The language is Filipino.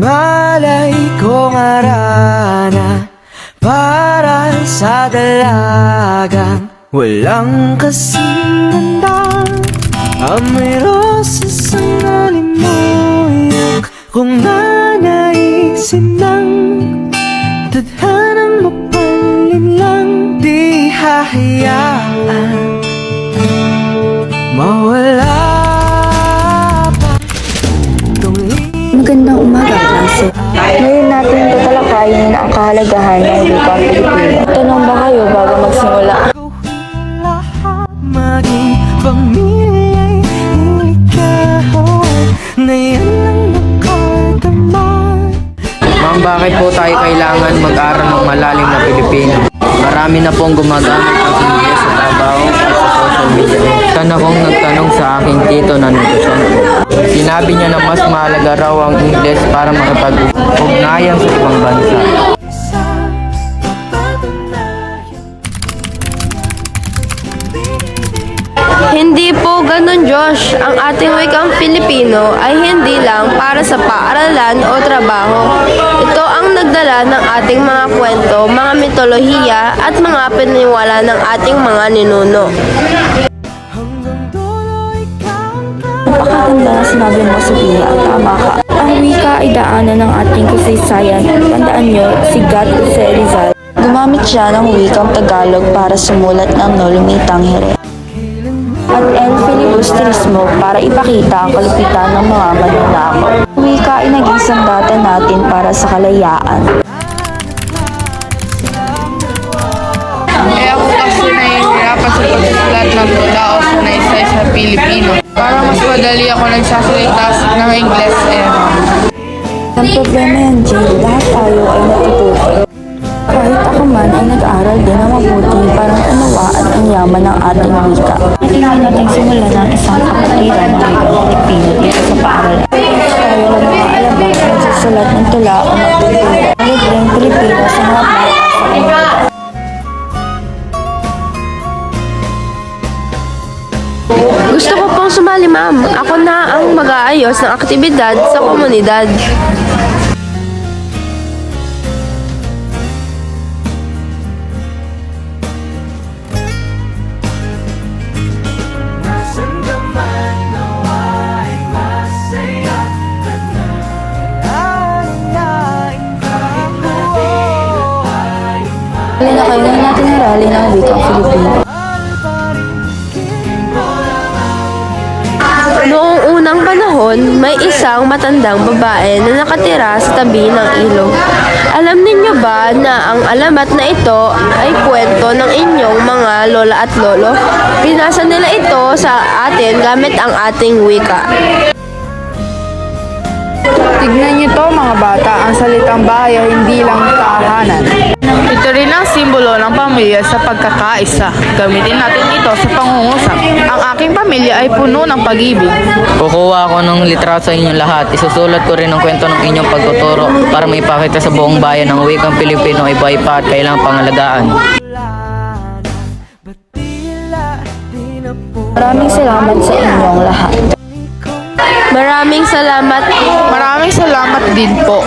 Malay kong arana para sa dalagang walang kasing ganda. Amoy rosas ang alimoyak kung nanaisin ng tadhanang mapalin lang. Di hahayaan mawala pa itong Magandang umaga, klase. Ngayon natin tatalakayin ang kahalagahan ng wikang Pilipino. Tanong ba kayo bago magsimula? lahat, maging pamilya'y ikaw na yan lang nakadamay. Ma'am, bakit po tayo kailangan mag-aral ng malalim na Pilipino? Marami na pong gumagamit ng Ingles sa trabaho at sa social media. Sana kong nagtanong sa aking tito na negosyon ko. Sinabi niya na mas mahalaga raw ang Ingles para makipag-ugnayan sa ibang bansa. Hindi po ganun, Josh. Ang ating wikang Filipino ay hindi lang para sa paaralan o trabaho. Ito ang nagdala ng ating mga kwento, mga mitolohiya at mga paniniwala ng ating mga ninuno. Napakaganda na sinabi mo, Sophia, at tama ka. Ang wika ay daanan ng ating kasaysayan. Tandaan nyo, si God Jose Rizal. Gumamit siya ng wikang Tagalog para sumulat ng Dolomitang Hire. At El Filibusterismo para ipakita ang kalupitan ng mga mananakop. Ang wika ay naging sandata natin para sa kalayaan. Kaya ako kasi nahihirapan sa pagsusulat ng tula o sanaysay sa Pilipino. Para mas madali ako nagsasalita ng Ingles. Ang problema yan, Jay. Lahat tayo ay natututo. Kahit ako man ay nag-aaral din na mabuti para unawaan ang yaman ng ating wika. Tingnan natin simula ng isang kapatiran ng wikang Pilipino dito sa paaralan. Tayo ang mga alabang nagsusulat ng tula o magtuturo. Ang libreng Pilipino sa mga bata sa komunidad. Gusto ko pong sumali, ma'am. Ako na ang mag-aayos ng aktibidad sa komunidad. Hali na kayo, ngayon natin harali ng wikang Filipino. Noong unang panahon, may isang matandang babae na nakatira sa tabi ng ilog. Alam ninyo ba na ang alamat na ito ay kwento ng inyong mga lola at lolo? Pinasa nila ito sa atin gamit ang ating wika. Tignan niyo to mga bata, ang salitang bahay ay hindi lang tahanan. Ito rin ang simbolo ng pamilya sa pagkakaisa. Gamitin natin ito sa pangungusap. Ang aking pamilya ay puno ng pag-ibig. Kukuha ako ng litrato sa inyong lahat. Isusulat ko rin ang kwento ng inyong pagtuturo para maipakita sa buong bayan ng wikang Pilipino ay buhay pa at kailangang pangalagaan. Maraming salamat sa inyong lahat. Maraming salamat. Maraming salamat din po.